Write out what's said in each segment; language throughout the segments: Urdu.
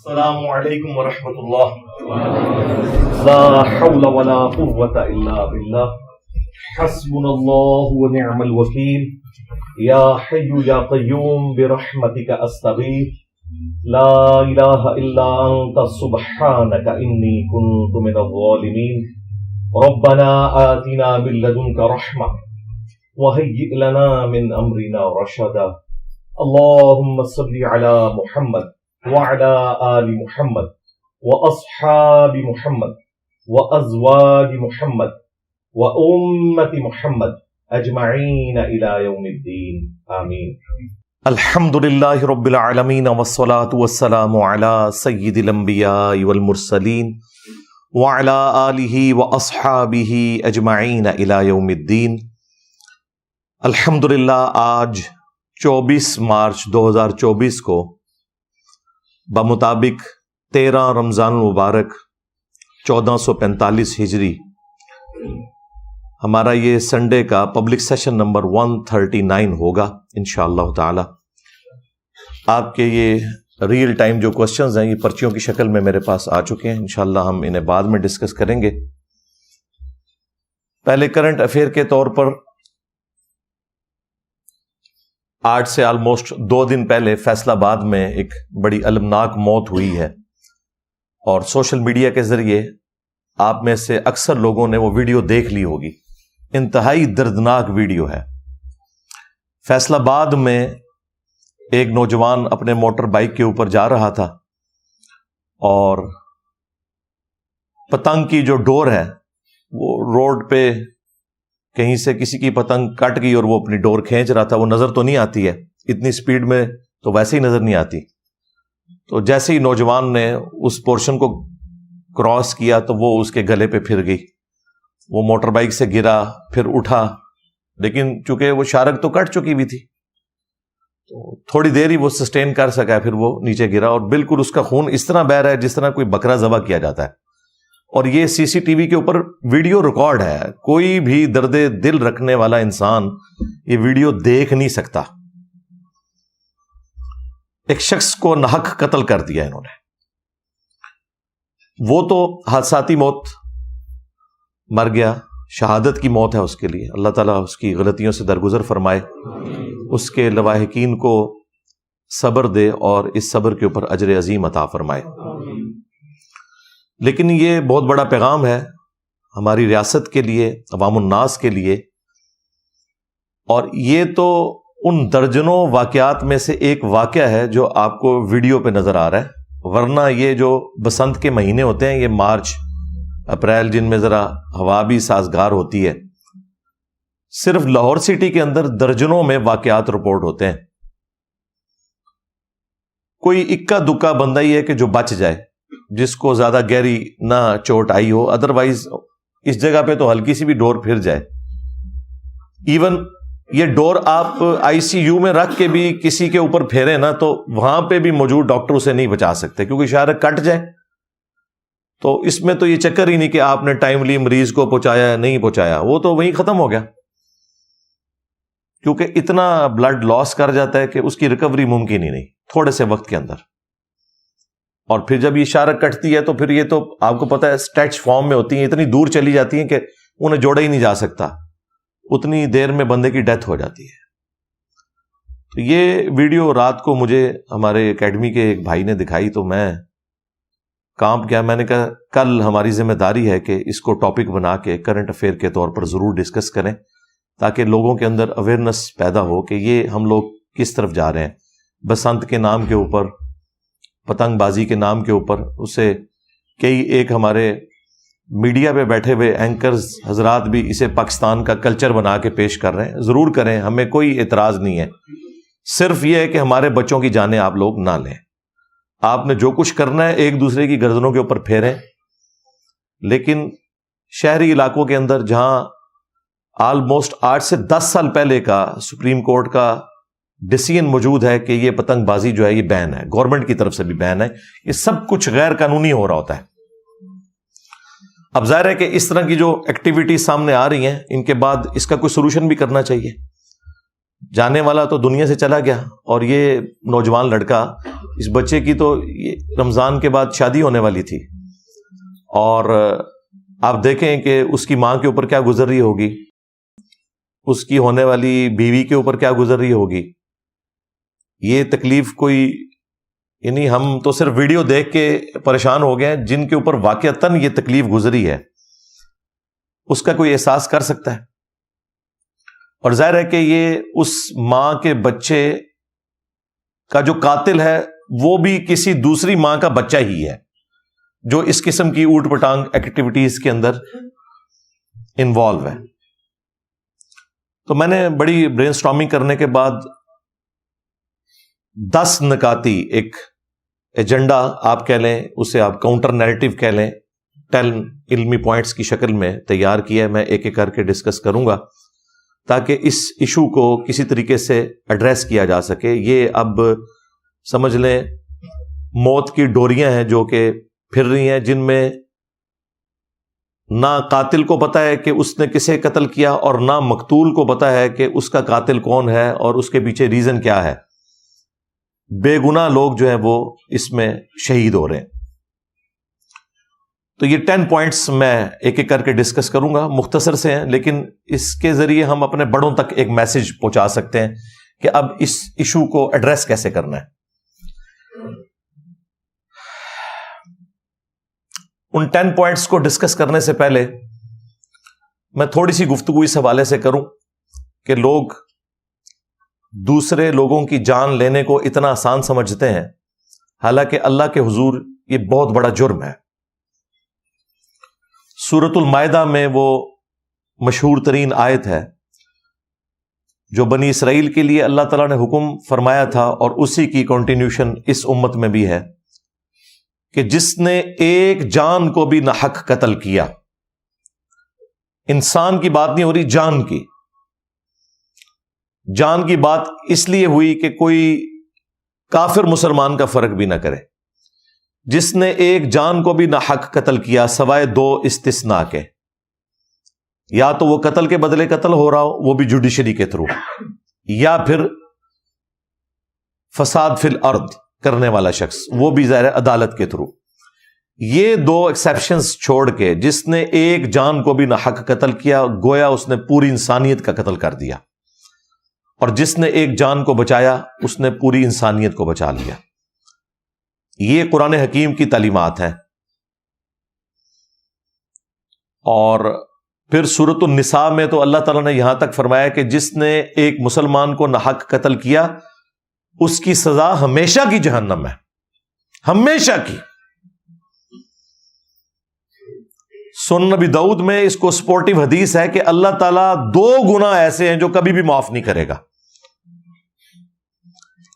السلام علیکم ورحمۃ اللہ. لا حول ولا قوة الا باللہ. حسبنا اللہ ونعم الوکیل. یا حی یا قیوم برحمتک استغیث. لا الہ الا انت سبحانک انی کنت من الظالمین. ربنا آتنا من لدنک رحمہ وہیئ لنا من امرنا رشدا. اللہم صل علی محمد وعلى آل محمد وأصحاب محمد وأزواج محمد وأمة محمد أجمعين إلى يوم الدين آمين. الحمد لله رب العالمين والصلاة والسلام على سيد الأنبياء والمرسلين وعلى آله وأصحابه أجمعين إلى يوم الدين. الحمد للہ آج 24 مارچ 2024 کو بمطابق 13 رمضان المبارک 1445 ہجری ہمارا یہ سنڈے کا پبلک سیشن نمبر 139 ہوگا انشاءاللہ تعالی. آپ کے یہ ریئل ٹائم جو کوسچنز ہیں یہ پرچیوں کی شکل میں میرے پاس آ چکے ہیں. انشاءاللہ ہم انہیں بعد میں ڈسکس کریں گے. پہلے کرنٹ افیئر کے طور پر آج سے آلموسٹ 2 دن پہلے فیصل آباد میں ایک بڑی المناک موت ہوئی ہے اور سوشل میڈیا کے ذریعے آپ میں سے اکثر لوگوں نے وہ ویڈیو دیکھ لی ہوگی. انتہائی دردناک ویڈیو ہے. فیصل آباد میں ایک نوجوان اپنے موٹر بائک کے اوپر جا رہا تھا اور پتنگ کی جو ڈور ہے وہ روڈ پہ کہیں سے کسی کی پتنگ کٹ گئی اور وہ اپنی ڈور کھینچ رہا تھا. وہ نظر تو نہیں آتی ہے اتنی سپیڈ میں، تو ویسے ہی نظر نہیں آتی. تو جیسے ہی نوجوان نے اس پورشن کو کراس کیا تو وہ اس کے گلے پہ پھر گئی. وہ موٹر بائک سے گرا، پھر اٹھا، لیکن چونکہ وہ شارک تو کٹ چکی ہوئی تھی تو تھوڑی دیر ہی وہ سسٹین کر سکا. پھر وہ نیچے گرا اور بالکل اس کا خون اس طرح بہہ رہا ہے جس طرح کوئی بکرا ذبح کیا جاتا ہے. اور یہ سی سی ٹی وی کے اوپر ویڈیو ریکارڈ ہے. کوئی بھی درد دل رکھنے والا انسان یہ ویڈیو دیکھ نہیں سکتا. ایک شخص کو ناحق قتل کر دیا انہوں نے. وہ تو حادثاتی موت مر گیا، شہادت کی موت ہے اس کے لیے. اللہ تعالیٰ اس کی غلطیوں سے درگزر فرمائے، اس کے لواحقین کو صبر دے اور اس صبر کے اوپر اجر عظیم عطا فرمائے. لیکن یہ بہت بڑا پیغام ہے ہماری ریاست کے لیے، عوام الناس کے لیے. اور یہ تو ان درجنوں واقعات میں سے ایک واقعہ ہے جو آپ کو ویڈیو پہ نظر آ رہا ہے. ورنہ یہ جو بسنت کے مہینے ہوتے ہیں، یہ مارچ اپریل، جن میں ذرا ہوا بھی سازگار ہوتی ہے، صرف لاہور سٹی کے اندر درجنوں میں واقعات رپورٹ ہوتے ہیں. کوئی اکا دکا بندہ ہی ہے کہ جو بچ جائے، جس کو زیادہ گہری نہ چوٹ آئی ہو. ادروائز اس جگہ پہ تو ہلکی سی بھی ڈور پھر جائے. ایون یہ ڈور آپ آئی سی یو میں رکھ کے بھی کسی کے اوپر پھیرے نا تو وہاں پہ بھی موجود ڈاکٹر اسے نہیں بچا سکتے، کیونکہ شاید کٹ جائے. تو اس میں تو یہ چکر ہی نہیں کہ آپ نے ٹائملی مریض کو پہنچایا یا نہیں پہنچایا، وہ تو وہیں ختم ہو گیا. کیونکہ اتنا بلڈ لاس کر جاتا ہے کہ اس کی ریکوری ممکن ہی نہیں تھوڑے سے وقت کے اندر. اور پھر جب یہ شارک کٹتی ہے تو پھر یہ تو آپ کو پتا ہے اسٹریچ فارم میں ہوتی ہیں، اتنی دور چلی جاتی ہیں کہ انہیں جوڑا ہی نہیں جا سکتا. اتنی دیر میں بندے کی ڈیتھ ہو جاتی ہے. تو یہ ویڈیو رات کو مجھے ہمارے اکیڈمی کے ایک بھائی نے دکھائی تو میں کانپ گیا. میں نے کہا کل ہماری ذمہ داری ہے کہ اس کو ٹاپک بنا کے کرنٹ افیئر کے طور پر ضرور ڈسکس کریں، تاکہ لوگوں کے اندر اویئرنس پیدا ہو کہ یہ ہم لوگ کس طرف جا رہے ہیں. بسنت کے نام کے اوپر، پتنگ بازی کے نام کے اوپر، اسے کئی ایک ہمارے میڈیا پہ بیٹھے ہوئے اینکرز حضرات بھی اسے پاکستان کا کلچر بنا کے پیش کر رہے ہیں. ضرور کریں، ہمیں کوئی اعتراض نہیں ہے. صرف یہ ہے کہ ہمارے بچوں کی جانیں آپ لوگ نہ لیں. آپ نے جو کچھ کرنا ہے ایک دوسرے کی گردنوں کے اوپر پھیریں. لیکن شہری علاقوں کے اندر جہاں آلموسٹ 8 سے 10 سال پہلے کا سپریم کورٹ کا ڈیسیژن موجود ہے کہ یہ پتنگ بازی جو ہے یہ بین ہے، گورنمنٹ کی طرف سے بھی بین ہے. یہ سب کچھ غیر قانونی ہو رہا ہوتا ہے. اب ظاہر ہے کہ اس طرح کی جو ایکٹیویٹی سامنے آ رہی ہیں ان کے بعد اس کا کوئی سولوشن بھی کرنا چاہیے. جانے والا تو دنیا سے چلا گیا اور یہ نوجوان لڑکا اس بچے کی تو رمضان کے بعد شادی ہونے والی تھی، اور آپ دیکھیں کہ اس کی ماں کے اوپر کیا گزر رہی ہوگی، اس کی ہونے والی بیوی کے اوپر کیا گزر رہی ہوگی. یہ تکلیف کوئی، یعنی ہم تو صرف ویڈیو دیکھ کے پریشان ہو گئے ہیں، جن کے اوپر واقعتاً یہ تکلیف گزری ہے اس کا کوئی احساس کر سکتا ہے. اور ظاہر ہے کہ یہ اس ماں کے بچے کا جو قاتل ہے وہ بھی کسی دوسری ماں کا بچہ ہی ہے جو اس قسم کی اوٹ پٹانگ ایکٹیویٹیز کے اندر انوالو ہے. تو میں نے بڑی برین سٹارمنگ کرنے کے بعد 10 نکاتی ایک ایجنڈا آپ کہہ لیں، اسے آپ کاؤنٹر نیریٹو کہہ لیں، 10 علمی پوائنٹس کی شکل میں تیار کیا. میں ایک ایک کر کے ڈسکس کروں گا تاکہ اس ایشو کو کسی طریقے سے ایڈریس کیا جا سکے. یہ اب سمجھ لیں موت کی ڈوریاں ہیں جو کہ پھر رہی ہیں، جن میں نہ قاتل کو پتا ہے کہ اس نے کسے قتل کیا اور نہ مقتول کو پتا ہے کہ اس کا قاتل کون ہے اور اس کے پیچھے ریزن کیا ہے. بے گناہ لوگ جو ہیں وہ اس میں شہید ہو رہے ہیں. تو یہ 10 پوائنٹس میں ایک ایک کر کے ڈسکس کروں گا، مختصر سے ہیں لیکن اس کے ذریعے ہم اپنے بڑوں تک ایک میسج پہنچا سکتے ہیں کہ اب اس ایشو کو ایڈریس کیسے کرنا ہے. ان 10 پوائنٹس کو ڈسکس کرنے سے پہلے میں تھوڑی سی گفتگو اس حوالے سے کروں کہ لوگ دوسرے لوگوں کی جان لینے کو اتنا آسان سمجھتے ہیں، حالانکہ اللہ کے حضور یہ بہت بڑا جرم ہے. سورۃ المائدہ میں وہ مشہور ترین آیت ہے جو بنی اسرائیل کے لیے اللہ تعالیٰ نے حکم فرمایا تھا، اور اسی کی کنٹینیوشن اس امت میں بھی ہے کہ جس نے ایک جان کو بھی نہ حق قتل کیا. انسان کی بات نہیں ہو رہی، جان کی. جان کی بات اس لیے ہوئی کہ کوئی کافر مسلمان کا فرق بھی نہ کرے. جس نے ایک جان کو بھی نہ حق قتل کیا سوائے 2 استثناء کے، یا تو وہ قتل کے بدلے قتل ہو رہا ہو وہ بھی جوڈیشری کے تھرو، یا پھر فساد فی الارض کرنے والا شخص وہ بھی ظاہر عدالت کے تھرو. یہ 2 ایکسیپشنز چھوڑ کے جس نے ایک جان کو بھی نہ حق قتل کیا گویا اس نے پوری انسانیت کا قتل کر دیا، اور جس نے ایک جان کو بچایا اس نے پوری انسانیت کو بچا لیا. یہ قرآن حکیم کی تعلیمات ہیں. اور پھر سورۃ النساء میں تو اللہ تعالیٰ نے یہاں تک فرمایا کہ جس نے ایک مسلمان کو ناحق قتل کیا اس کی سزا ہمیشہ کی جہنم ہے، ہمیشہ کی. سنن نبی داؤد میں اس کو سپورٹیو حدیث ہے کہ اللہ تعالیٰ 2 گناہ ایسے ہیں جو کبھی بھی معاف نہیں کرے گا.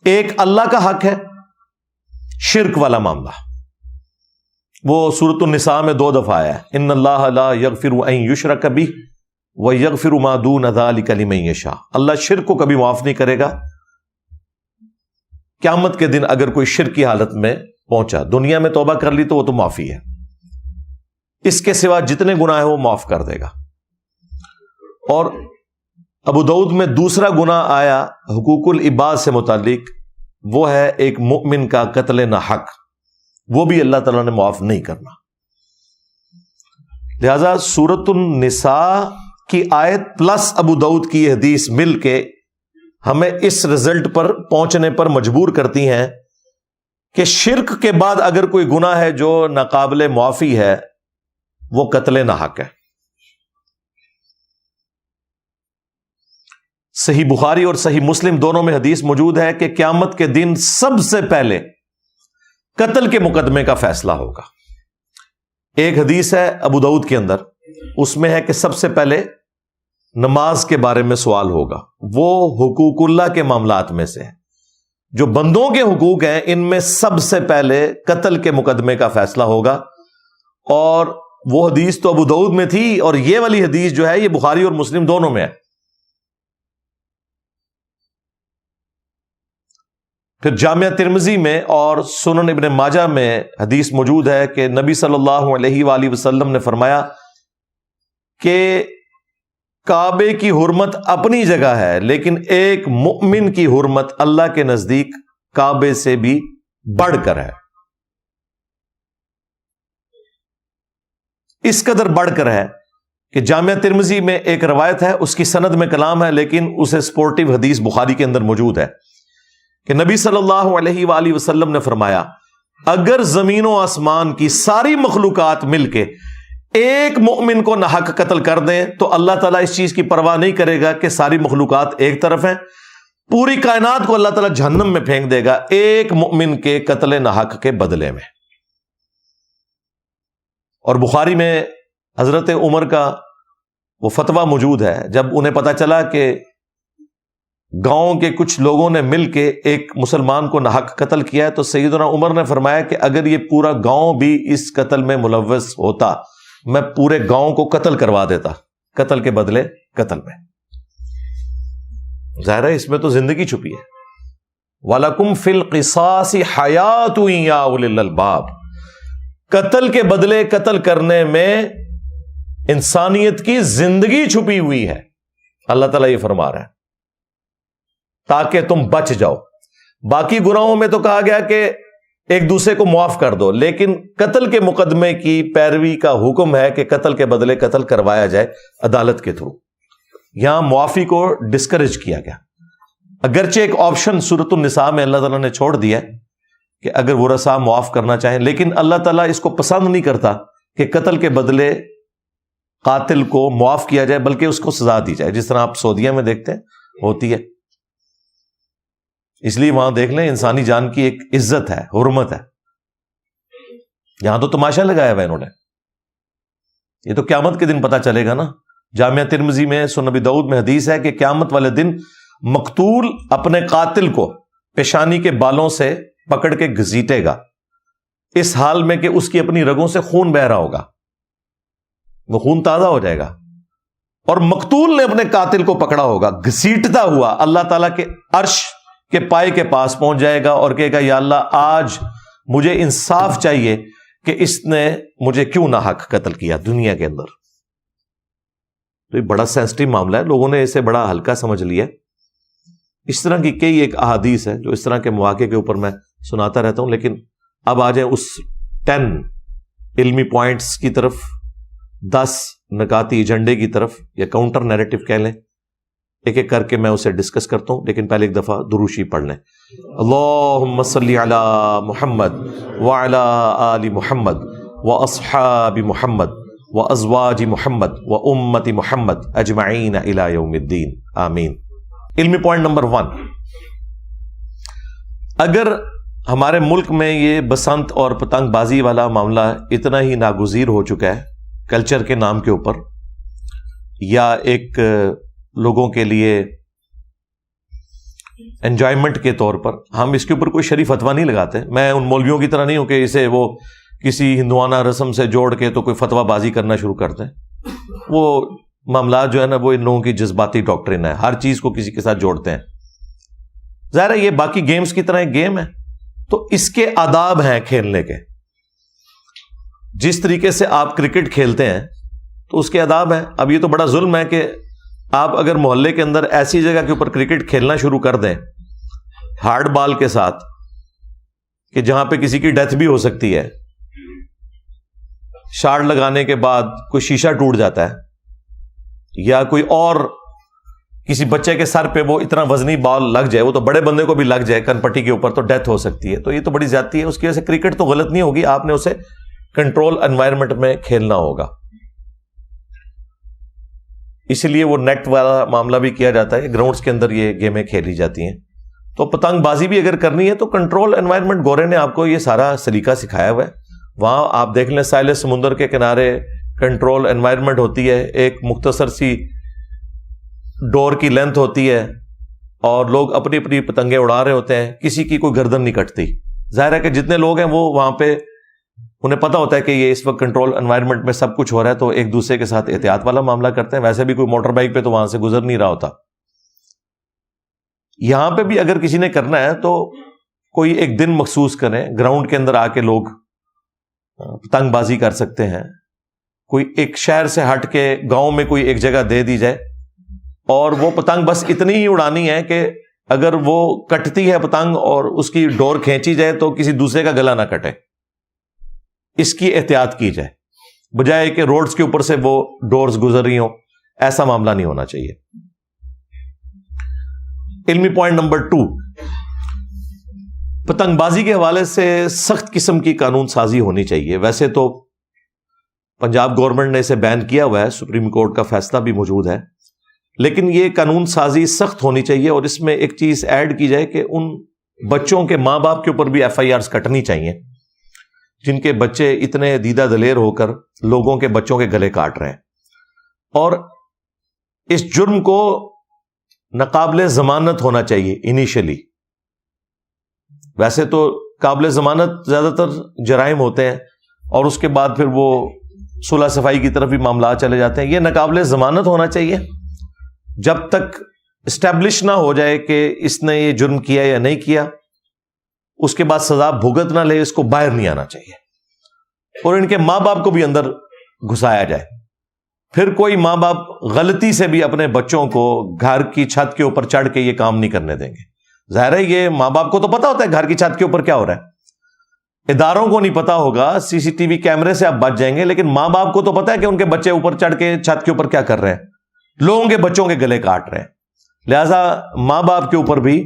ایک اللہ کا حق ہے، شرک والا معاملہ، وہ سورۃ النساء میں 2 دفعہ آیا ہے، ان اللہ لا یغفر ان یشرک بہ ویغفر ما دون ذلک لمن یشاء. اللہ شرک کو کبھی معاف نہیں کرے گا. قیامت کے دن اگر کوئی شرک کی حالت میں پہنچا، دنیا میں توبہ کر لی تو وہ تو معافی ہے، اس کے سوا جتنے گناہ ہیں وہ معاف کر دے گا. اور ابو داؤد میں دوسرا گناہ آیا حقوق العباد سے متعلق، وہ ہے ایک مؤمن کا قتل نہ حق، وہ بھی اللہ تعالیٰ نے معاف نہیں کرنا. لہذا سورۃ النساء کی آیت پلس ابو داؤد کی یہ حدیث مل کے ہمیں اس رزلٹ پر پہنچنے پر مجبور کرتی ہیں کہ شرک کے بعد اگر کوئی گناہ ہے جو ناقابل معافی ہے وہ قتل نہ حق ہے. صحیح بخاری اور صحیح مسلم دونوں میں حدیث موجود ہے کہ قیامت کے دن سب سے پہلے قتل کے مقدمے کا فیصلہ ہوگا. ایک حدیث ہے ابو داؤد کے اندر، اس میں ہے کہ سب سے پہلے نماز کے بارے میں سوال ہوگا. وہ حقوق اللہ کے معاملات میں سے ہے، جو بندوں کے حقوق ہیں ان میں سب سے پہلے قتل کے مقدمے کا فیصلہ ہوگا. اور وہ حدیث تو ابو داؤد میں تھی، اور یہ والی حدیث جو ہے یہ بخاری اور مسلم دونوں میں ہے. پھر جامعہ ترمذی میں اور سنن ابن ماجہ میں حدیث موجود ہے کہ نبی صلی اللہ علیہ وآلہ وسلم نے فرمایا کہ کعبے کی حرمت اپنی جگہ ہے، لیکن ایک مؤمن کی حرمت اللہ کے نزدیک کعبے سے بھی بڑھ کر ہے، اس قدر بڑھ کر ہے کہ جامعہ ترمذی میں ایک روایت ہے، اس کی سند میں کلام ہے لیکن اسے سپورٹیو حدیث بخاری کے اندر موجود ہے کہ نبی صلی اللہ علیہ وآلہ وسلم نے فرمایا اگر زمین و آسمان کی ساری مخلوقات مل کے ایک مومن کو ناحق قتل کر دیں تو اللہ تعالیٰ اس چیز کی پرواہ نہیں کرے گا کہ ساری مخلوقات ایک طرف ہیں، پوری کائنات کو اللہ تعالیٰ جہنم میں پھینک دے گا ایک مومن کے قتل ناحق کے بدلے میں۔ اور بخاری میں حضرت عمر کا وہ فتویٰ موجود ہے، جب انہیں پتا چلا کہ گاؤں کے کچھ لوگوں نے مل کے ایک مسلمان کو ناحق قتل کیا ہے تو سیدنا عمر نے فرمایا کہ اگر یہ پورا گاؤں بھی اس قتل میں ملوث ہوتا میں پورے گاؤں کو قتل کروا دیتا، قتل کے بدلے قتل میں۔ ظاہر ہے اس میں تو زندگی چھپی ہے۔ وَلَكُمْ فِي الْقِصَاصِ حَيَاةٌ يَا أُولِي الْأَلْبَابِ، قتل کے بدلے قتل کرنے میں انسانیت کی زندگی چھپی ہوئی ہے، اللہ تعالیٰ یہ فرما رہا ہے تاکہ تم بچ جاؤ۔ باقی گناہوں میں تو کہا گیا کہ ایک دوسرے کو معاف کر دو، لیکن قتل کے مقدمے کی پیروی کا حکم ہے کہ قتل کے بدلے قتل کروایا جائے عدالت کے تھرو۔ یہاں معافی کو ڈسکریج کیا گیا، اگرچہ ایک آپشن سورۃ النساء میں اللہ تعالیٰ نے چھوڑ دیا کہ اگر ورثاء معاف کرنا چاہیں، لیکن اللہ تعالیٰ اس کو پسند نہیں کرتا کہ قتل کے بدلے قاتل کو معاف کیا جائے، بلکہ اس کو سزا دی جائے، جس طرح آپ سعودیہ میں دیکھتے ہیں ہوتی ہے۔ اس لیے وہاں دیکھ لیں انسانی جان کی ایک عزت ہے، حرمت ہے۔ یہاں تو تماشا لگایا ہوا انہوں نے، یہ تو قیامت کے دن پتہ چلے گا نا۔ جامعہ ترمذی میں سنن ابی داؤد میں حدیث ہے کہ قیامت والے دن مقتول اپنے قاتل کو پیشانی کے بالوں سے پکڑ کے گھسیٹے گا، اس حال میں کہ اس کی اپنی رگوں سے خون بہ رہا ہوگا، وہ خون تازہ ہو جائے گا، اور مقتول نے اپنے قاتل کو پکڑا ہوگا، گھسیٹتا ہوا اللہ تعالیٰ کے عرش کے پائے کے پاس پہنچ جائے گا اور کہے گا یا اللہ آج مجھے انصاف چاہیے کہ اس نے مجھے کیوں ناحق قتل کیا دنیا کے اندر۔ تو یہ بڑا سینسٹیو معاملہ ہے، لوگوں نے اسے بڑا ہلکا سمجھ لیا۔ اس طرح کی کئی ایک احادیث ہے جو اس طرح کے مواقع کے اوپر میں سناتا رہتا ہوں، لیکن اب آ جائیں اس 10 علمی پوائنٹس کی طرف، 10 نکاتی ایجنڈے کی طرف، یا کاؤنٹر نیریٹو کہہ لیں، ایک ایک کر کے میں اسے ڈسکس کرتا ہوں، لیکن پہلے ایک دفعہ درود شریف پڑھ لیں۔ اللہم صلی علی محمد وعلی آل محمد واصحاب محمد وازواج محمد وامت محمد اجمعین الی یوم الدین، آمین۔ علمی پوائنٹ نمبر 1، اگر ہمارے ملک میں یہ بسنت اور پتنگ بازی والا معاملہ اتنا ہی ناگزیر ہو چکا ہے کلچر کے نام کے اوپر، یا ایک لوگوں کے لیے انجوائمنٹ کے طور پر، ہم اس کے اوپر کوئی شریف فتویٰ نہیں لگاتے۔ میں ان مولویوں کی طرح نہیں ہوں کہ اسے وہ کسی ہندوانہ رسم سے جوڑ کے تو کوئی فتویٰ بازی کرنا شروع کرتے ہیں۔ وہ معاملات جو ہے نا وہ ان لوگوں کی جذباتی ڈاکٹرن ہے، ہر چیز کو کسی کے ساتھ جوڑتے ہیں۔ ظاہر ہے یہ باقی گیمز کی طرح ایک گیم ہے، تو اس کے آداب ہیں کھیلنے کے۔ جس طریقے سے آپ کرکٹ کھیلتے ہیں تو اس کے آداب ہیں۔ اب یہ تو بڑا ظلم ہے کہ آپ اگر محلے کے اندر ایسی جگہ کے اوپر کرکٹ کھیلنا شروع کر دیں ہارڈ بال کے ساتھ کہ جہاں پہ کسی کی ڈیتھ بھی ہو سکتی ہے، شاٹ لگانے کے بعد کوئی شیشہ ٹوٹ جاتا ہے، یا کوئی اور کسی بچے کے سر پہ وہ اتنا وزنی بال لگ جائے، وہ تو بڑے بندے کو بھی لگ جائے کن پٹی کے اوپر، تو ڈیتھ ہو سکتی ہے۔ تو یہ تو بڑی زیادتی ہے، اس کی وجہ سے کرکٹ تو غلط نہیں ہوگی، آپ نے اسے کنٹرول انوائرمنٹ میں کھیلنا ہوگا۔ اسی لیے وہ نیٹ والا معاملہ بھی کیا جاتا ہے، گراؤنڈز کے اندر یہ گیمیں کھیلی جاتی ہیں۔ تو پتنگ بازی بھی اگر کرنی ہے تو کنٹرول انوائرمنٹ، گورے نے آپ کو یہ سارا سلیقہ سکھایا ہوا ہے۔ وہاں آپ دیکھ لیں ساحل سمندر کے کنارے کنٹرول انوائرمنٹ ہوتی ہے، ایک مختصر سی ڈور کی لینتھ ہوتی ہے، اور لوگ اپنی اپنی پتنگیں اڑا رہے ہوتے ہیں، کسی کی کوئی گردن نہیں کٹتی۔ ظاہر ہے کہ جتنے لوگ ہیں وہ وہاں پہ انہیں پتا ہوتا ہے کہ یہ اس وقت کنٹرول انوائرمنٹ میں سب کچھ ہو رہا ہے، تو ایک دوسرے کے ساتھ احتیاط والا معاملہ کرتے ہیں۔ ویسے بھی کوئی موٹر بائک پہ تو وہاں سے گزر نہیں رہا ہوتا۔ یہاں پہ بھی اگر کسی نے کرنا ہے تو کوئی ایک دن مخصوص کریں، گراؤنڈ کے اندر آ کے لوگ پتنگ بازی کر سکتے ہیں۔ کوئی ایک شہر سے ہٹ کے گاؤں میں کوئی ایک جگہ دے دی جائے، اور وہ پتنگ بس اتنی ہی اڑانی ہے کہ اگر وہ کٹتی ہے پتنگ اور اس کی ڈور کھینچی جائے تو کسی دوسرے کا گلا نہ کٹے، اس کی احتیاط کی جائے، بجائے کہ روڈز کے اوپر سے وہ ڈورز گزر رہی ہوں. ایسا معاملہ نہیں ہونا چاہیے. علمی پوائنٹ نمبر 2، پتنگ بازی کے حوالے سے سخت قسم کی قانون سازی ہونی چاہیے. ویسے تو پنجاب گورنمنٹ نے اسے بین کیا ہوا ہے، سپریم کورٹ کا فیصلہ بھی موجود ہے، لیکن یہ قانون سازی سخت ہونی چاہیے. اور اس میں ایک چیز ایڈ کی جائے کہ ان بچوں کے ماں باپ کے اوپر بھی FIRs کٹنی چاہیے جن کے بچے اتنے دیدہ دلیر ہو کر لوگوں کے بچوں کے گلے کاٹ رہے ہیں. اور اس جرم کو ناقابل ضمانت ہونا چاہیے انیشلی. ویسے تو قابل ضمانت زیادہ تر جرائم ہوتے ہیں اور اس کے بعد پھر وہ صلح صفائی کی طرف بھی معاملات چلے جاتے ہیں. یہ ناقابل ضمانت ہونا چاہیے جب تک اسٹیبلش نہ ہو جائے کہ اس نے یہ جرم کیا یا نہیں کیا. اس کے بعد سزا بھگت نہ لے، اس کو باہر نہیں آنا چاہیے اور ان کے ماں باپ کو بھی اندر گھسایا جائے. پھر کوئی ماں باپ غلطی سے بھی اپنے بچوں کو گھر کی چھت کے اوپر چڑھ کے یہ کام نہیں کرنے دیں گے. ظاہر ہے یہ ماں باپ کو تو پتا ہوتا ہے گھر کی چھت کے اوپر کیا ہو رہا ہے، اداروں کو نہیں پتا ہوگا، CCTV کیمرے سے آپ بچ جائیں گے، لیکن ماں باپ کو تو پتا ہے کہ ان کے بچے اوپر چڑھ کے چھت کے اوپر کیا کر رہے ہیں، لوگوں کے بچوں کے گلے کاٹ رہے ہیں. لہذا ماں باپ کے اوپر بھی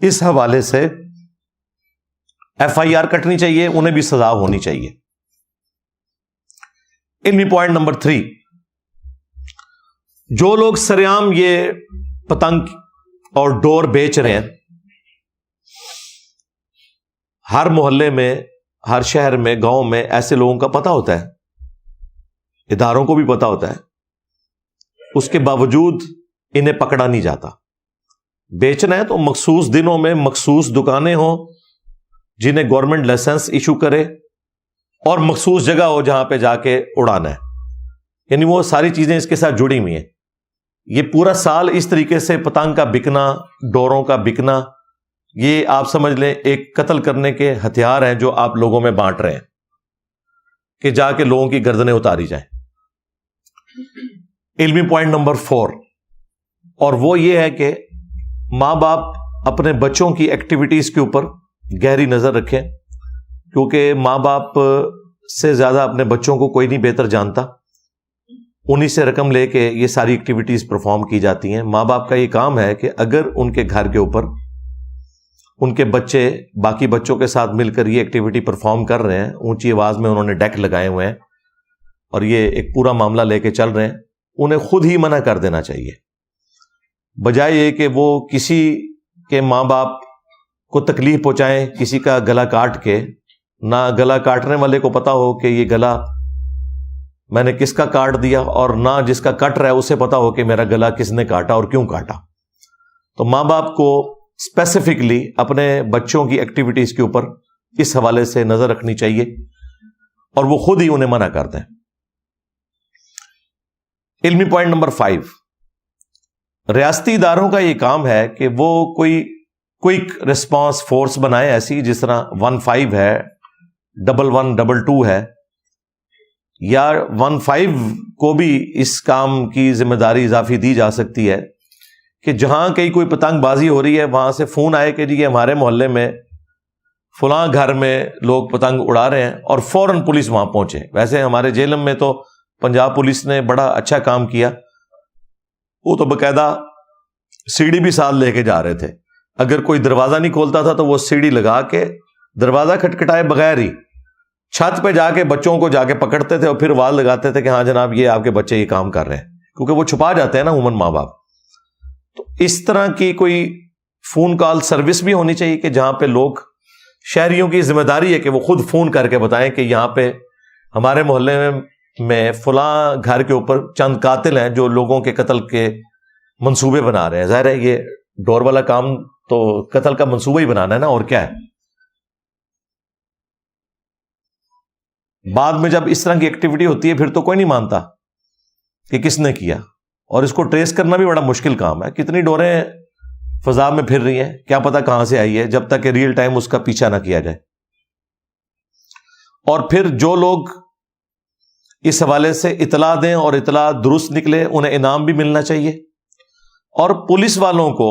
اس حوالے سے FIR کٹنی چاہیے، انہیں بھی سزا ہونی چاہیے. علمی پوائنٹ نمبر 3، جو لوگ سرعام یہ پتنگ اور ڈور بیچ رہے ہیں، ہر محلے میں، ہر شہر میں، گاؤں میں ایسے لوگوں کا پتہ ہوتا ہے، اداروں کو بھی پتہ ہوتا ہے، اس کے باوجود انہیں پکڑا نہیں جاتا. بیچنا ہے تو مخصوص دنوں میں مخصوص دکانیں ہوں جنہیں گورنمنٹ لائسنس ایشو کرے اور مخصوص جگہ ہو جہاں پہ جا کے اڑانا ہے. یعنی وہ ساری چیزیں اس کے ساتھ جڑی ہوئی ہیں. یہ پورا سال اس طریقے سے پتنگ کا بکنا، ڈوروں کا بکنا، یہ آپ سمجھ لیں ایک قتل کرنے کے ہتھیار ہیں جو آپ لوگوں میں بانٹ رہے ہیں کہ جا کے لوگوں کی گردنیں اتاری جائیں. علمی پوائنٹ نمبر 4، اور وہ یہ ہے کہ ماں باپ اپنے بچوں کی ایکٹیویٹیز کے اوپر گہری نظر رکھیں، کیونکہ ماں باپ سے زیادہ اپنے بچوں کو کوئی نہیں بہتر جانتا. انہی سے رقم لے کے یہ ساری ایکٹیویٹیز پرفارم کی جاتی ہیں. ماں باپ کا یہ کام ہے کہ اگر ان کے گھر کے اوپر ان کے بچے باقی بچوں کے ساتھ مل کر یہ ایکٹیویٹی پرفارم کر رہے ہیں، اونچی آواز میں انہوں نے ڈیک لگائے ہوئے ہیں اور یہ ایک پورا معاملہ لے کے چل رہے ہیں، انہیں خود ہی منع کر دینا چاہیے، بجائے یہ کہ وہ کسی کے ماں باپ کو تکلیف پہنچائیں کسی کا گلا کاٹ کے. نہ گلا کاٹنے والے کو پتا ہو کہ یہ گلا میں نے کس کا کاٹ دیا، اور نہ جس کا کٹ رہا ہے اسے پتا ہو کہ میرا گلا کس نے کاٹا اور کیوں کاٹا. تو ماں باپ کو اسپیسیفکلی اپنے بچوں کی ایکٹیویٹیز کے اوپر اس حوالے سے نظر رکھنی چاہیے اور وہ خود ہی انہیں منع کر دیں. علمی پوائنٹ نمبر 5، ریاستی اداروں کا یہ کام ہے کہ وہ کوئی کوئک ریسپانس فورس بنائے، ایسی جس طرح 15 ہے، 1122 ہے، یا 15 کو بھی اس کام کی ذمہ داری اضافی دی جا سکتی ہے کہ جہاں کہیں کوئی پتنگ بازی ہو رہی ہے وہاں سے فون آئے کہ جی یہ ہمارے محلے میں فلاں گھر میں لوگ پتنگ اڑا رہے ہیں، اور فوراً پولیس وہاں پہنچے. ویسے ہمارے جیلم میں تو پنجاب پولیس نے بڑا اچھا کام کیا، وہ تو باقاعدہ سیڑھی بھی ساتھ لے کے جا رہے تھے. اگر کوئی دروازہ نہیں کھولتا تھا تو وہ سیڑھی لگا کے دروازہ کھٹکھٹائے بغیر ہی چھت پہ جا کے بچوں کو جا کے پکڑتے تھے اور پھر آواز لگاتے تھے کہ ہاں جناب یہ آپ کے بچے یہ کام کر رہے ہیں، کیونکہ وہ چھپا جاتے ہیں نا عموماً ماں باپ. تو اس طرح کی کوئی فون کال سروس بھی ہونی چاہیے کہ جہاں پہ لوگ، شہریوں کی ذمہ داری ہے کہ وہ خود فون کر کے بتائیں کہ یہاں پہ ہمارے محلے میں فلاں گھر کے اوپر چند قاتل ہیں جو لوگوں کے قتل کے منصوبے بنا رہے ہیں. ظاہر ہے یہ ڈور والا کام تو قتل کا منصوبہ ہی بنانا ہے نا، اور کیا ہے. بعد میں جب اس طرح کی ایکٹیویٹی ہوتی ہے پھر تو کوئی نہیں مانتا کہ کس نے کیا، اور اس کو ٹریس کرنا بھی بڑا مشکل کام ہے. کتنی ڈوریں فضا میں پھر رہی ہیں، کیا پتا کہاں سے آئی ہے، جب تک کہ ریئل ٹائم اس کا پیچھا نہ کیا جائے. اور پھر جو لوگ اس حوالے سے اطلاع دیں اور اطلاع درست نکلے انہیں انعام بھی ملنا چاہیے. اور پولیس والوں کو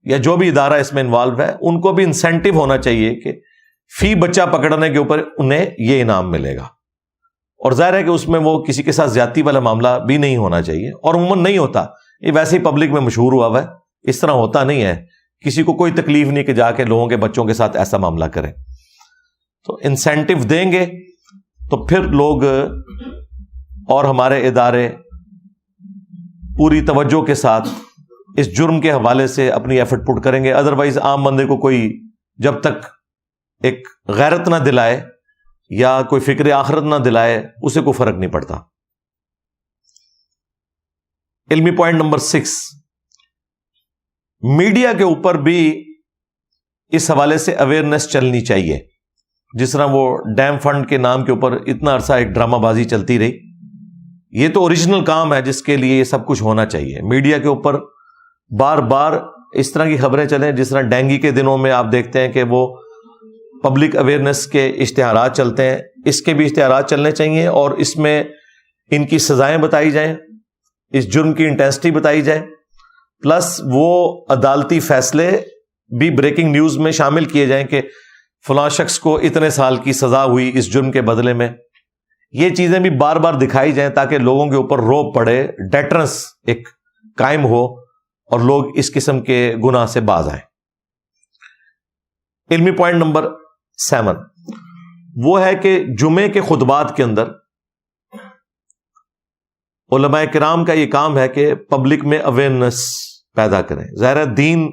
یا جو بھی ادارہ اس میں انوالو ہے ان کو بھی انسینٹیو ہونا چاہیے کہ فی بچہ پکڑنے کے اوپر انہیں یہ انعام ملے گا. اور ظاہر ہے کہ اس میں وہ کسی کے ساتھ زیادتی والا معاملہ بھی نہیں ہونا چاہیے, اور عموماً نہیں ہوتا, یہ ویسے ہی پبلک میں مشہور ہوا ہے, اس طرح ہوتا نہیں ہے, کسی کو کوئی تکلیف نہیں کہ جا کے لوگوں کے بچوں کے ساتھ ایسا معاملہ کریں. تو انسینٹیو دیں گے تو پھر لوگ اور ہمارے ادارے پوری توجہ کے ساتھ اس جرم کے حوالے سے اپنی ایفرٹ پٹ کریں گے. ادروائز عام بندے کو کوئی جب تک ایک غیرت نہ دلائے یا کوئی فکر آخرت نہ دلائے اسے کوئی فرق نہیں پڑتا. علمی پوائنٹ نمبر 6, میڈیا کے اوپر بھی اس حوالے سے اویئرنیس چلنی چاہیے. جس طرح وہ ڈیم فنڈ کے نام کے اوپر اتنا عرصہ ایک ڈرامہ بازی چلتی رہی, یہ تو اوریجنل کام ہے جس کے لیے یہ سب کچھ ہونا چاہیے. میڈیا کے اوپر بار بار اس طرح کی خبریں چلیں, جس طرح ڈینگی کے دنوں میں آپ دیکھتے ہیں کہ وہ پبلک اویئرنیس کے اشتہارات چلتے ہیں, اس کے بھی اشتہارات چلنے چاہیے, اور اس میں ان کی سزائیں بتائی جائیں, اس جرم کی انٹینسٹی بتائی جائے, پلس وہ عدالتی فیصلے بھی بریکنگ نیوز میں شامل کیے جائیں کہ فلاں شخص کو اتنے سال کی سزا ہوئی اس جرم کے بدلے میں. یہ چیزیں بھی بار بار دکھائی جائیں تاکہ لوگوں کے اوپر روب پڑے, ڈیٹرنس ایک قائم ہو اور لوگ اس قسم کے گناہ سے باز آئیں. علمی پوائنٹ نمبر 7 وہ ہے کہ جمعے کے خطبات کے اندر علماء کرام کا یہ کام ہے کہ پبلک میں اویئرنیس پیدا کریں. ظاہر دین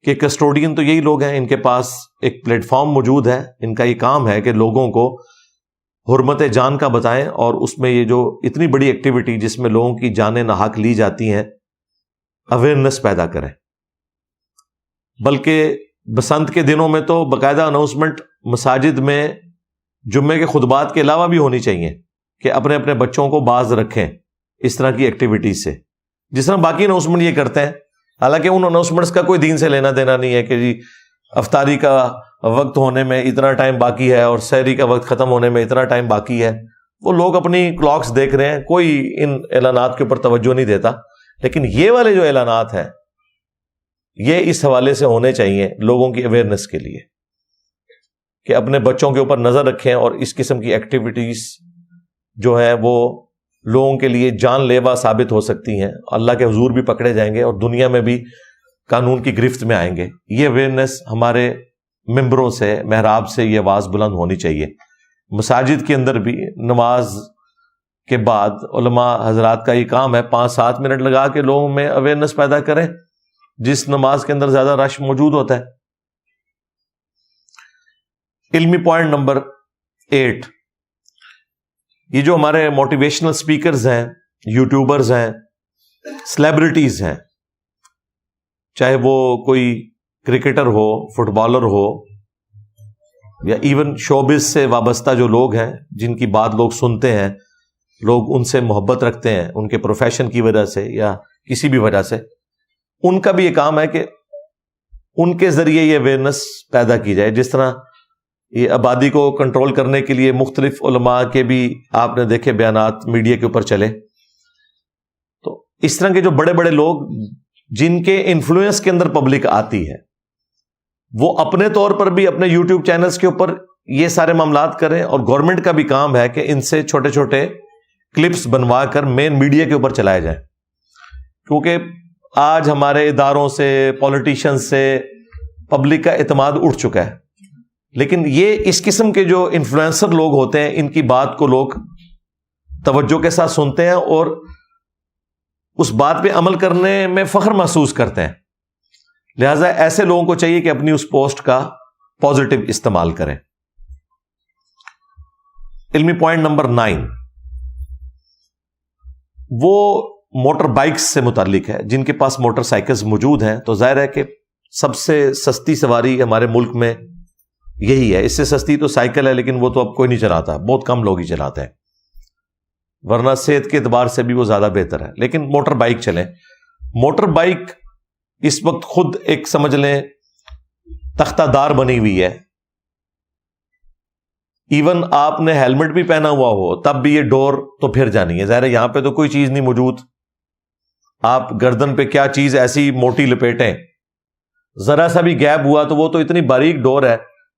کے کسٹوڈین تو یہی لوگ ہیں, ان کے پاس ایک پلیٹ فارم موجود ہے, ان کا یہ کام ہے کہ لوگوں کو حرمت جان کا بتائیں, اور اس میں یہ جو اتنی بڑی ایکٹیویٹی جس میں لوگوں کی جانیں ناحق لی جاتی ہیں, اویئرنیس پیدا کریں. بلکہ بسنت کے دنوں میں تو باقاعدہ اناؤنسمنٹ مساجد میں جمعے کے خطبات کے علاوہ بھی ہونی چاہیے کہ اپنے اپنے بچوں کو باز رکھیں اس طرح کی ایکٹیویٹیز سے, جس طرح باقی اناؤنسمنٹ یہ کرتے ہیں. حالانکہ ان اناؤنسمنٹس کا کوئی دین سے لینا دینا نہیں ہے کہ جی افطاری کا وقت ہونے میں اتنا ٹائم باقی ہے اور سحری کا وقت ختم ہونے میں اتنا ٹائم باقی ہے. وہ لوگ اپنی کلاکس دیکھ رہے ہیں, کوئی ان اعلانات کے اوپر توجہ نہیں دیتا. لیکن یہ والے جو اعلانات ہیں یہ اس حوالے سے ہونے چاہیے لوگوں کی اویئرنیس کے لیے کہ اپنے بچوں کے اوپر نظر رکھیں, اور اس قسم کی ایکٹیویٹیز جو ہیں وہ لوگوں کے لیے جان لیوا ثابت ہو سکتی ہیں, اللہ کے حضور بھی پکڑے جائیں گے اور دنیا میں بھی قانون کی گرفت میں آئیں گے. یہ اویئرنیس ہمارے ممبروں سے, محراب سے یہ آواز بلند ہونی چاہیے. مساجد کے اندر بھی نماز کے بعد علماء حضرات کا یہ کام ہے 5-7 منٹ لگا کے لوگوں میں اویئرنیس پیدا کریں جس نماز کے اندر زیادہ رش موجود ہوتا ہے. علمی پوائنٹ نمبر 8 یہ جو ہمارے موٹیویشنل سپیکرز ہیں, یوٹیوبرز ہیں, سیلیبریٹیز ہیں, چاہے وہ کوئی کرکٹر ہو, فٹ بالر ہو, یا ایون شوبز سے وابستہ جو لوگ ہیں جن کی بات لوگ سنتے ہیں, لوگ ان سے محبت رکھتے ہیں ان کے پروفیشن کی وجہ سے یا کسی بھی وجہ سے, ان کا بھی یہ کام ہے کہ ان کے ذریعے یہ اویئرنیس پیدا کی جائے. جس طرح یہ آبادی کو کنٹرول کرنے کے لیے مختلف علماء کے بھی آپ نے دیکھے بیانات میڈیا کے اوپر چلے, تو اس طرح کے جو بڑے بڑے لوگ جن کے انفلوئنس کے اندر پبلک آتی ہے وہ اپنے طور پر بھی اپنے یوٹیوب چینلز کے اوپر یہ سارے معاملات کریں, اور گورنمنٹ کا بھی کام ہے کہ ان سے چھوٹے چھوٹے کلپس بنوا کر مین میڈیا کے اوپر چلائے جائیں. کیونکہ آج ہمارے اداروں سے, پولیٹیشین سے پبلک کا اعتماد اٹھ چکا ہے, لیکن یہ اس قسم کے جو انفلوئنسر لوگ ہوتے ہیں ان کی بات کو لوگ توجہ کے ساتھ سنتے ہیں اور اس بات پہ عمل کرنے میں فخر محسوس کرتے ہیں. لہذا ایسے لوگوں کو چاہیے کہ اپنی اس پوسٹ کا پازیٹیو استعمال کریں. علمی پوائنٹ نمبر 9 وہ موٹر بائکس سے متعلق ہے. جن کے پاس موٹر سائیکلز موجود ہیں تو ظاہر ہے کہ سب سے سستی سواری ہمارے ملک میں یہی ہے. اس سے سستی تو سائیکل ہے, لیکن وہ تو اب کوئی نہیں چلاتا, بہت کم لوگ ہی چلاتے ہیں, ورنہ صحت کے اعتبار سے بھی وہ زیادہ بہتر ہے. لیکن موٹر بائک چلیں. موٹر بائک اس وقت خود ایک سمجھ لیں تختہ دار بنی ہوئی ہے. ایون آپ نے ہیلمٹ بھی پہنا ہوا ہو تب بھی یہ ڈور تو پھر جانی ہے. ظاہر ہے یہاں پہ تو کوئی چیز نہیں موجود, آپ گردن پہ کیا چیز ایسی موٹی لپیٹیں ذرا سا بھی گیپ ہوا تو وہ تو اتنی باریک ڈور ہے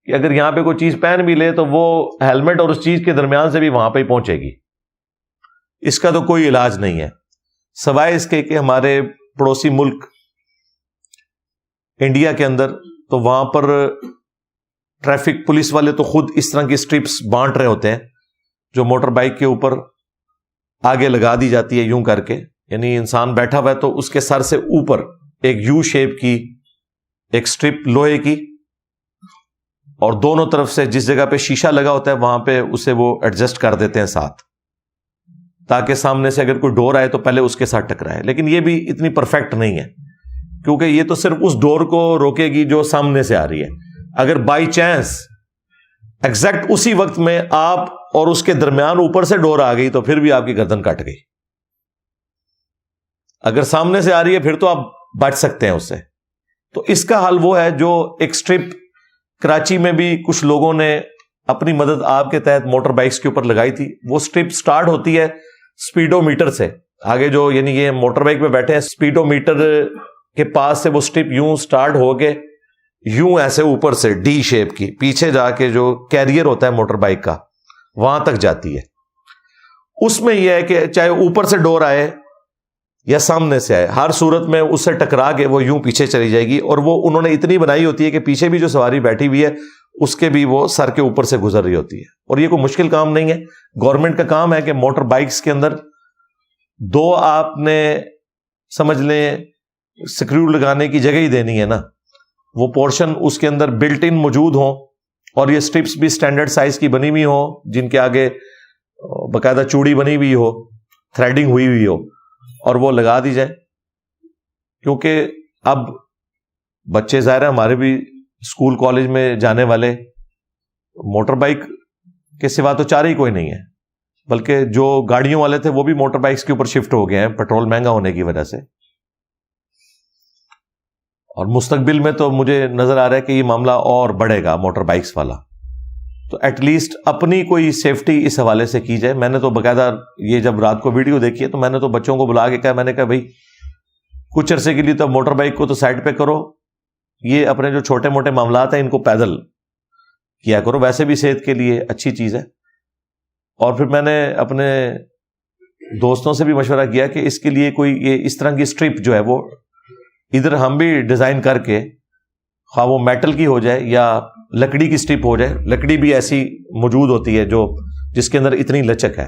کہ اگر یہاں پہ کوئی چیز پہن بھی لے تو وہ ہیلمٹ اور اس چیز کے درمیان سے بھی وہاں پہ ہی پہنچے گی. اس کا تو کوئی علاج نہیں ہے سوائے اس کے کہ ہمارے پڑوسی ملک انڈیا کے اندر تو وہاں پر ٹریفک پولیس والے تو خود اس طرح کی اسٹرپس بانٹ رہے ہوتے ہیں جو موٹر بائک کے اوپر آگے لگا دی جاتی ہے یوں کر کے, یعنی انسان بیٹھا ہوا ہے تو اس کے سر سے اوپر ایک یو شیپ کی ایک اسٹرپ لوہے کی, اور دونوں طرف سے جس جگہ پہ شیشہ لگا ہوتا ہے وہاں پہ اسے وہ ایڈجسٹ کر دیتے ہیں ساتھ, تاکہ سامنے سے اگر کوئی ڈور آئے تو پہلے اس کے ساتھ ٹکرائے. لیکن یہ بھی اتنی پرفیکٹ نہیں ہے کیونکہ یہ تو صرف اس ڈور کو روکے گی جو سامنے سے آ رہی ہے. اگر بائی چانس ایگزیکٹ اسی وقت میں آپ اور اس کے درمیان اوپر سے ڈور آ گئی تو پھر بھی آپ کی گردن کٹ گئی. اگر سامنے سے آ رہی ہے پھر تو آپ بچ سکتے ہیں اس سے. تو اس کا حل وہ ہے جو ایک اسٹرپ کراچی میں بھی کچھ لوگوں نے اپنی مدد آپ کے تحت موٹر بائکس کے اوپر لگائی تھی. وہ اسٹرپ سٹارٹ ہوتی ہے سپیڈو میٹر سے آگے, جو یعنی یہ موٹر بائک پہ بیٹھے ہیں سپیڈو میٹر کے پاس سے وہ اسٹرپ یوں سٹارٹ ہو کے یوں ایسے اوپر سے ڈی شیپ کی پیچھے جا کے جو کیریئر ہوتا ہے موٹر بائک کا وہاں تک جاتی ہے. اس میں یہ ہے کہ چاہے اوپر سے ڈور آئے یا سامنے سے آئے, ہر صورت میں اس سے ٹکرا کے وہ یوں پیچھے چلی جائے گی. اور وہ انہوں نے اتنی بنائی ہوتی ہے کہ پیچھے بھی جو سواری بیٹھی ہوئی ہے اس کے بھی وہ سر کے اوپر سے گزر رہی ہوتی ہے. اور یہ کوئی مشکل کام نہیں ہے, گورنمنٹ کا کام ہے کہ موٹر بائکس کے اندر دو آپ نے سمجھ لیں سکریو لگانے کی جگہ ہی دینی ہے نا, وہ پورشن اس کے اندر بلٹ ان موجود ہوں, اور یہ سٹرپس بھی سٹینڈرڈ سائز کی بنی ہوئی ہوں جن کے آگے باقاعدہ چوڑی بنی ہوئی ہو, تھریڈنگ ہوئی ہوئی ہو, اور وہ لگا دی جائے. کیونکہ اب بچے ظاہر ہے ہمارے بھی اسکول کالج میں جانے والے موٹر بائک کے سوا تو چارہ ہی کوئی نہیں ہے, بلکہ جو گاڑیوں والے تھے وہ بھی موٹر بائکس کے اوپر شفٹ ہو گئے ہیں پیٹرول مہنگا ہونے کی وجہ سے. اور مستقبل میں تو مجھے نظر آ رہا ہے کہ یہ معاملہ اور بڑھے گا موٹر بائکس والا. تو ایٹ لیسٹ اپنی کوئی سیفٹی اس حوالے سے کی جائے. میں نے تو باقاعدہ یہ جب رات کو ویڈیو دیکھی ہے تو میں نے تو بچوں کو بلا کے کہا, میں نے کہا بھائی کچھ عرصے کے لیے تو موٹر بائک کو تو سائڈ پہ کرو, یہ اپنے جو چھوٹے موٹے معاملات ہیں ان کو پیدل کیا کرو, ویسے بھی صحت کے لیے اچھی چیز ہے. اور پھر میں نے اپنے دوستوں سے بھی مشورہ کیا کہ اس کے لیے کوئی یہ اس طرح کی اسٹرپ جو ہے وہ ادھر ہم بھی ڈیزائن کر کے, خواہ وہ میٹل کی ہو جائے یا لکڑی کی اسٹرپ ہو جائے. لکڑی بھی ایسی موجود ہوتی ہے جو جس کے اندر اتنی لچک ہے.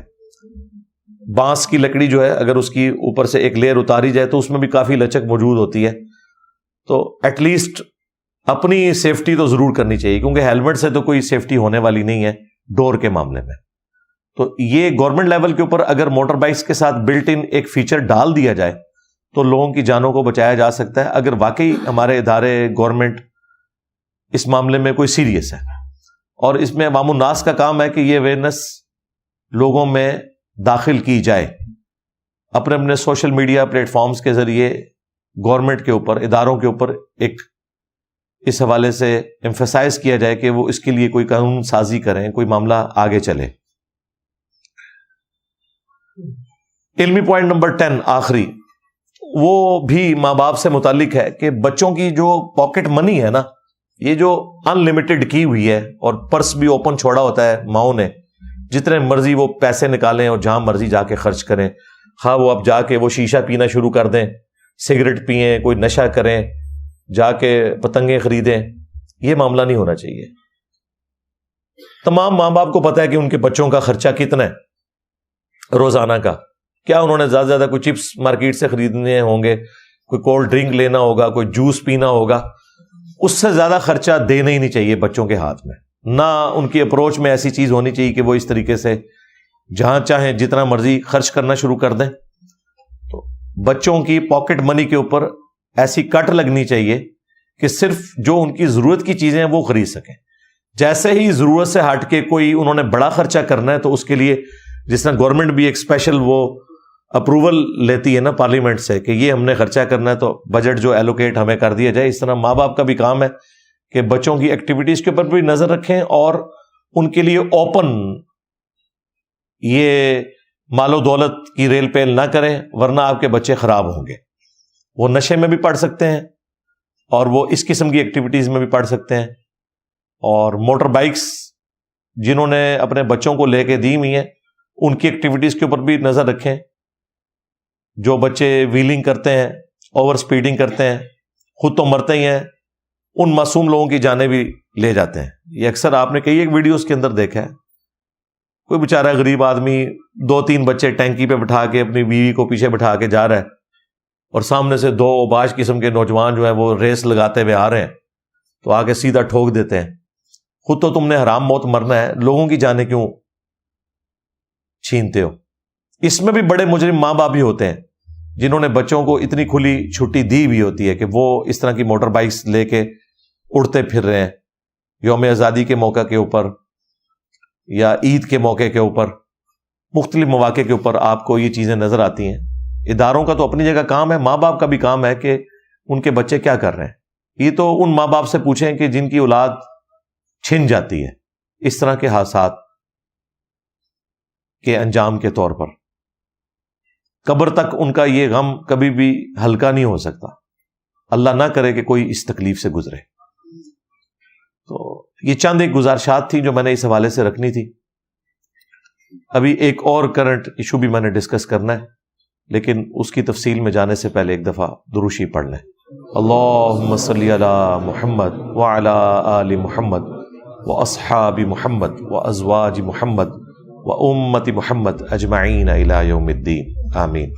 بانس کی لکڑی جو ہے اگر اس کی اوپر سے ایک لیئر اتاری جائے تو اس میں بھی کافی لچک موجود ہوتی ہے. تو ایٹ لیسٹ اپنی سیفٹی تو ضرور کرنی چاہیے, کیونکہ ہیلمٹ سے تو کوئی سیفٹی ہونے والی نہیں ہے ڈور کے معاملے میں. تو یہ گورنمنٹ لیول کے اوپر اگر موٹر بائکس کے ساتھ بلٹ ان ایک فیچر ڈال دیا جائے تو لوگوں کی جانوں کو بچایا جا سکتا ہے, اگر واقعی ہمارے ادارے گورنمنٹ اس معاملے میں کوئی سیریس ہے. اور اس میں عوام الناس کا کام ہے کہ یہ اویئرنیس لوگوں میں داخل کی جائے, اپنے اپنے سوشل میڈیا پلیٹ فارمز کے ذریعے گورنمنٹ کے اوپر, اداروں کے اوپر ایک اس حوالے سے ایمفیسائز کیا جائے کہ وہ اس کے لیے کوئی قانون سازی کریں, کوئی معاملہ آگے چلے. علمی پوائنٹ نمبر 10 آخری, وہ بھی ماں باپ سے متعلق ہے کہ بچوں کی جو پاکٹ منی ہے نا, یہ جو ان لمیٹڈ کی ہوئی ہے اور پرس بھی اوپن چھوڑا ہوتا ہے ماؤں نے, جتنے مرضی وہ پیسے نکالیں اور جہاں مرضی جا کے خرچ کریں, ہاں وہ اب جا کے وہ شیشہ پینا شروع کر دیں, سگریٹ پئیں, کوئی نشہ کریں, جا کے پتنگیں خریدیں. یہ معاملہ نہیں ہونا چاہیے. تمام ماں باپ کو پتا ہے کہ ان کے بچوں کا خرچہ کتنا ہے روزانہ کا, کیا انہوں نے زیادہ زیادہ کوئی چپس مارکیٹ سے خریدنے ہوں گے, کوئی کولڈ ڈرنک لینا ہوگا, کوئی جوس پینا ہوگا, اس سے زیادہ خرچہ دینا ہی نہیں چاہیے بچوں کے ہاتھ میں. نہ ان کی اپروچ میں ایسی چیز ہونی چاہیے کہ وہ اس طریقے سے جہاں چاہیں جتنا مرضی خرچ کرنا شروع کر دیں. تو بچوں کی پاکٹ منی کے اوپر ایسی کٹ لگنی چاہیے کہ صرف جو ان کی ضرورت کی چیزیں ہیں وہ خرید سکیں. جیسے ہی ضرورت سے ہٹ کے کوئی انہوں نے بڑا خرچہ کرنا ہے تو اس کے لیے جس طرح گورنمنٹ بھی ایک اسپیشل وہ اپروول لیتی ہے نا پارلیمنٹ سے کہ یہ ہم نے خرچہ کرنا ہے تو بجٹ جو ایلوکیٹ ہمیں کر دیا جائے, اس طرح ماں باپ کا بھی کام ہے کہ بچوں کی ایکٹیویٹیز کے اوپر بھی نظر رکھیں اور ان کے لیے اوپن یہ مال و دولت کی ریل پیل نہ کریں, ورنہ آپ کے بچے خراب ہوں گے. وہ نشے میں بھی پڑ سکتے ہیں اور وہ اس قسم کی ایکٹیویٹیز میں بھی پڑھ سکتے ہیں. اور موٹر بائکس جنہوں نے اپنے بچوں کو لے کے دی ہوئی ہیں ان کی ایکٹیویٹیز کے اوپر بھی نظر رکھیں. جو بچے ویلنگ کرتے ہیں، اوور سپیڈنگ کرتے ہیں، خود تو مرتے ہی ہیں، ان معصوم لوگوں کی جانیں بھی لے جاتے ہیں. یہ اکثر آپ نے کئی ایک ویڈیوز کے اندر دیکھا ہے. کوئی بیچارہ غریب آدمی 2-3 بچے ٹینکی پہ بٹھا کے اپنی بیوی کو پیچھے بٹھا کے جا رہا ہے اور سامنے سے 2 اوباش قسم کے نوجوان جو ہیں وہ ریس لگاتے ہوئے آ رہے ہیں تو آگے سیدھا ٹھوک دیتے ہیں. خود تو تم نے حرام موت مرنا ہے، لوگوں کی جانیں کیوں چھینتے ہو؟ اس میں بھی بڑے مجرم ماں باپ بھی ہوتے ہیں جنہوں نے بچوں کو اتنی کھلی چھٹی دی بھی ہوتی ہے کہ وہ اس طرح کی موٹر بائکس لے کے اڑتے پھر رہے ہیں یوم آزادی کے موقع کے اوپر یا عید کے موقع کے اوپر، مختلف مواقع کے اوپر آپ کو یہ چیزیں نظر آتی ہیں. اداروں کا تو اپنی جگہ کام ہے، ماں باپ کا بھی کام ہے کہ ان کے بچے کیا کر رہے ہیں. یہ تو ان ماں باپ سے پوچھیں کہ جن کی اولاد چھن جاتی ہے اس طرح کے حادثات کے انجام کے طور پر. قبر تک ان کا یہ غم کبھی بھی ہلکا نہیں ہو سکتا. اللہ نہ کرے کہ کوئی اس تکلیف سے گزرے. تو یہ چند ایک گزارشات تھی جو میں نے اس حوالے سے رکھنی تھی. ابھی ایک اور کرنٹ ایشو بھی میں نے ڈسکس کرنا ہے، لیکن اس کی تفصیل میں جانے سے پہلے ایک دفعہ دروشی پڑھ لیں. اللہم صلی علی محمد وعلی آل محمد واصحاب محمد وازواج محمد وامت محمد اجمعین الی یوم الدین. آمین.